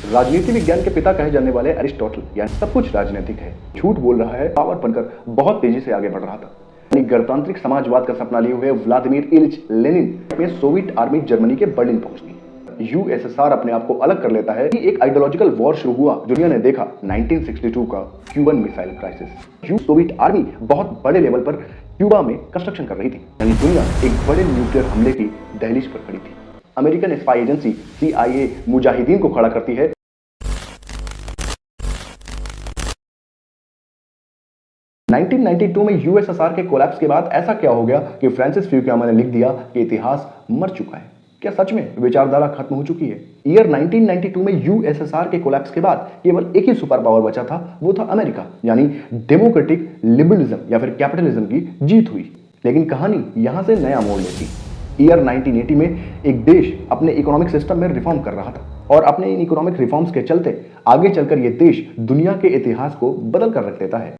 राजनीति विज्ञान के पिता कहे जाने वाले अरिस्टोटल यानी सब कुछ राजनीतिक है, झूठ बोल रहा है, पावर बनकर बहुत तेजी से आगे बढ़ रहा था। यानी गणतांत्रिक समाजवाद का सपना लिए हुए व्लादिमीर इलिच लेनिन में सोवियत आर्मी जर्मनी के बर्लिन पहुंच गई। यूएसएसआर अपने आप को अलग कर लेता है कि एक आइडियोलॉजिकल वॉर शुरू हुआ। दुनिया ने देखा 1962 का Cuban missile crisis. Soviet army बहुत बड़े लेवल पर क्यूबा में कंस्ट्रक्शन कर रही थी, यानी दुनिया एक बड़े न्यूक्लियर हमले की दहलीज पर खड़ी थी। American spy agency CIA Mujahideen को खड़ा करती है। नाइनटीन 1992 में यूएसएसआर के कोलैप्स के बाद ऐसा क्या हो गया कि फ्रांसिस फ्यूकुयामा ने लिख दिया कि इतिहास मर चुका है। क्या सच में विचारधारा खत्म हो चुकी है? ईयर 1992 में यूएसएसआर के कोलैप्स के बाद केवल एक ही सुपर पावर बचा था, वो था अमेरिका, यानी डेमोक्रेटिक लिबरलिज्म या फिर कैपिटलिज्म की जीत हुई। लेकिन कहानी यहां से नया मोड़ लेती। ईयर 1980 में एक देश अपने इकोनॉमिक सिस्टम में रिफॉर्म कर रहा था और अपने इन इकोनॉमिक रिफॉर्म्स के चलते आगे चलकर यह देश दुनिया के इतिहास को बदल कर रख देता है।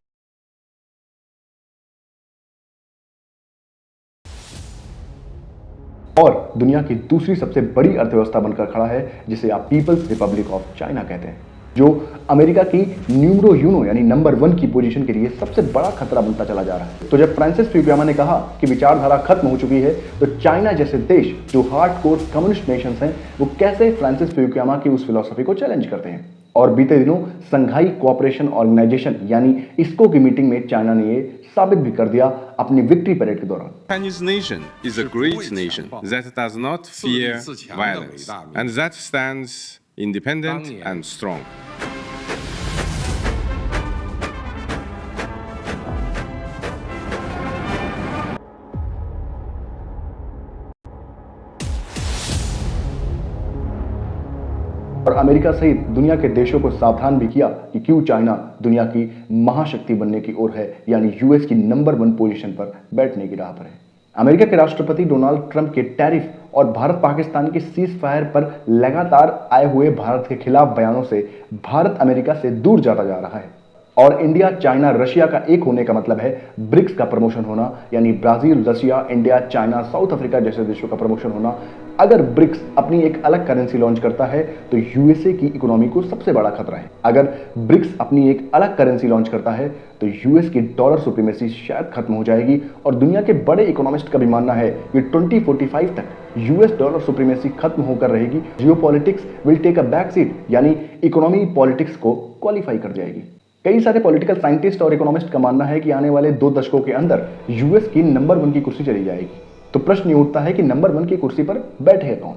और दुनिया की दूसरी सबसे बड़ी अर्थव्यवस्था बनकर खड़ा है, जिसे आप पीपल्स रिपब्लिक ऑफ चाइना कहते हैं, जो अमेरिका की न्यूमरो यूनो यानी नंबर 1 की पोजीशन के लिए सबसे बड़ा खतरा बनता चला जा रहा है। तो जब फ्रांसिस फ्यूकुयामा ने कहा कि विचारधारा खत्म हो चुकी है, तो चाइना जैसे देश जो हार्डकोर कम्युनिस्ट नेशंस हैं, वो कैसे फ्रांसिस फ्यूकुयामा की उस फिलॉसफी को चैलेंज करते हैं। और बीते दिनों संघाई कोऑपरेशन ऑर्गेनाइजेशन यानी इसको की मीटिंग में चाइना ने ये साबित भी कर दिया अपनी विक्ट्री परेड के दौरान। Chinese nation is a great nation that does not fear violence and that stands independent and strong. और अमेरिका सहित दुनिया के देशों को सावधान भी किया कि क्यों चाइना दुनिया की महाशक्ति बनने की ओर है, यानी यूएस की नंबर 1 पोजीशन पर बैठने की राह पर है। अमेरिका के राष्ट्रपति डोनाल्ड ट्रंप के टैरिफ और भारत पाकिस्तान के सीज फायर पर लगातार आए हुए भारत के खिलाफ बयानों से भारत अमेरिका से दूर जाता जा रहा है। और इंडिया, चाइना, रशिया का एक होने का मतलब है ब्रिक्स का प्रमोशन होना, यानी Brazil, Russia, India, China, south Africa जैसे देशों का प्रमोशन होना। अगर ब्रिक्स अपनी एक अलग करेंसी लॉन्च करता है तो यूएसए की इकोनॉमी को सबसे बड़ा खतरा है। अगर ब्रिक्स अपनी एक अलग करेंसी लॉन्च करता है तो यूएस की डॉलर सुप्रीमेसी शायद खत्म हो जाएगी। और दुनिया के बड़े इकोनॉमिस्ट का भी मानना है कि 2045 तक यूएस डॉलर सुप्रीमेसी खत्म होकर रहेगी। Geopolitics will take a back seat, यानी इकोनॉमी पॉलिटिक्स को क्वालिफाई कर जाएगी। कई सारे पॉलिटिकल साइंटिस्ट और इकोनॉमिस्ट का मानना है कि आने वाले 2 दशकों के अंदर यूएस की नंबर 1 की कुर्सी चली जाएगी। तो प्रश्न ये उठता है कि नंबर 1 की कुर्सी पर बैठे कौन?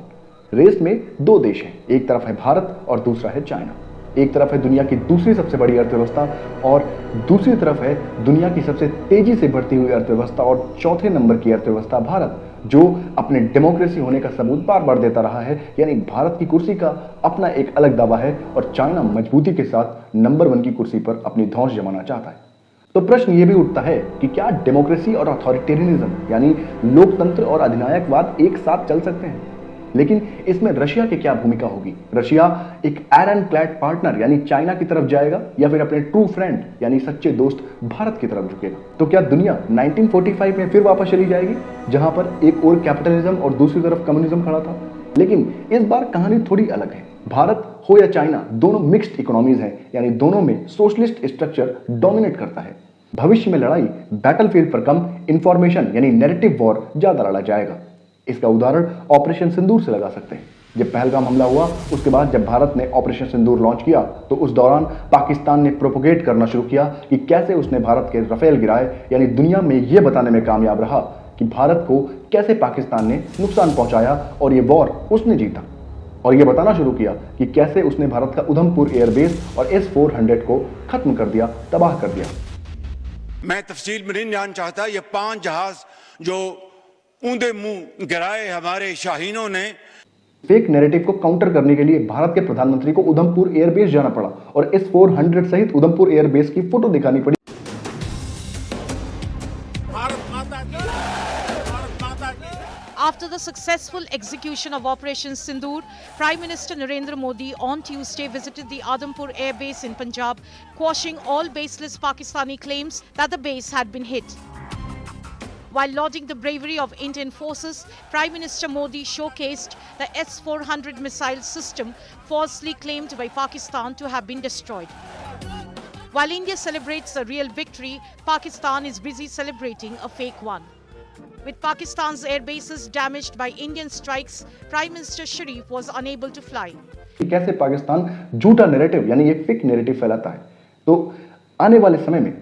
रेस में 2 देश हैं, एक तरफ है भारत और दूसरा है चाइना। एक तरफ है दुनिया की दूसरी सबसे बड़ी अर्थव्यवस्था और दूसरी तरफ है दुनिया की सबसे तेजी से बढ़ती हुई अर्थव्यवस्था और चौथे नंबर की अर्थव्यवस्था भारत, जो अपने डेमोक्रेसी होने का सबूत बार बार देता रहा है। यानी भारत की कुर्सी का अपना एक अलग दावा है और चाइना मजबूती के साथ नंबर 1 की कुर्सी पर अपनी धौंस जमाना चाहता है। तो प्रश्न ये भी उठता है कि क्या डेमोक्रेसी और अथॉरिटेरियनिज्म यानी लोकतंत्र और अधिनायकवाद एक साथ चल सकते हैं? लेकिन इसमें रशिया की क्या भूमिका होगी? रशिया एक आयरन क्लैड पार्टनर यानी चाइना की तरफ जाएगा या फिर अपने ट्रू फ्रेंड यानी सच्चे दोस्त भारत की तरफ झुकेगा? तो क्या दुनिया 1945 में फिर वापस चली जाएगी, जहां पर एक ओर कैपिटलिज्म और दूसरी तरफ कम्युनिज्म खड़ा था? लेकिन इस बार कहानी थोड़ी अलग है। भारत हो या चाइना, दोनों मिक्स्ड इकोनॉमीज हैं, यानी दोनों में सोशलिस्ट स्ट्रक्चर डोमिनेट करता है। भविष्य में लड़ाई बैटलफील्ड पर कम, इंफॉर्मेशन यानी नैरेटिव वॉर ज्यादा लड़ा जाएगा। इसका उदाहरण ऑपरेशन सिंदूर से लगा सकते हैं। जब पहलगाम हमला हुआ, उसके बाद जब भारत ने ऑपरेशन सिंदूर लॉन्च किया, तो उस दौरान पाकिस्तान ने प्रोपोगेट करना शुरू किया कि कैसे उसने भारत के राफेल गिराए, यानी दुनिया में यह बताने में कामयाब रहा कि भारत को कैसे पाकिस्तान ने नुकसान पहुंचाया और ये वॉर उसने जीता। और यह बताना शुरू किया कि कैसे उसने भारत का उधमपुर एयरबेस और S-400 को खत्म कर दिया, तबाह कर दिया। मैं तफसील में नहीं जानना चाहता। ये 5 जहाज जो ऊंधे मुंह गिराए हमारे शाहीनों ने। फेक नैरेटिव को काउंटर करने के लिए भारत के प्रधानमंत्री को उधमपुर एयरबेस जाना पड़ा और S-400 सहित उधमपुर एयरबेस की फोटो दिखानी पड़ी। After the successful execution of Operation Sindoor, Prime Minister Narendra Modi on Tuesday visited the Udhampur Air Base in Punjab, quashing all baseless Pakistani claims that the base had been hit. While lauding the bravery of Indian forces, Prime Minister Modi showcased the S-400 missile system falsely claimed by Pakistan to have been destroyed. While India celebrates a real victory, Pakistan is busy celebrating a fake one. With Pakistan's air bases damaged by Indian strikes, Prime Minister Sharif was unable to fly. कैसे पाकिस्तान झूठा narrative यानी ये fake narrative फैलाता है। तो आने वाले समय में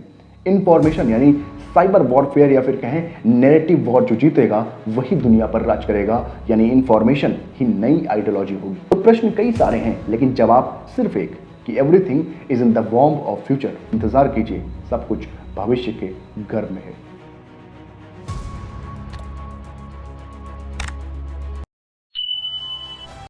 इंफॉर्मेशन यानी साइबर वॉरफेयर या फिर कहें नैरेटिव वॉर जो जीतेगा वही दुनिया पर राज करेगा, यानी इंफॉर्मेशन ही नई आइडियोलॉजी होगी। तो प्रश्न कई सारे हैं लेकिन जवाब सिर्फ एक कि एवरीथिंग इज इन द वॉर्म ऑफ फ्यूचर। इंतजार कीजिए, सब कुछ भविष्य के गर्भ में है।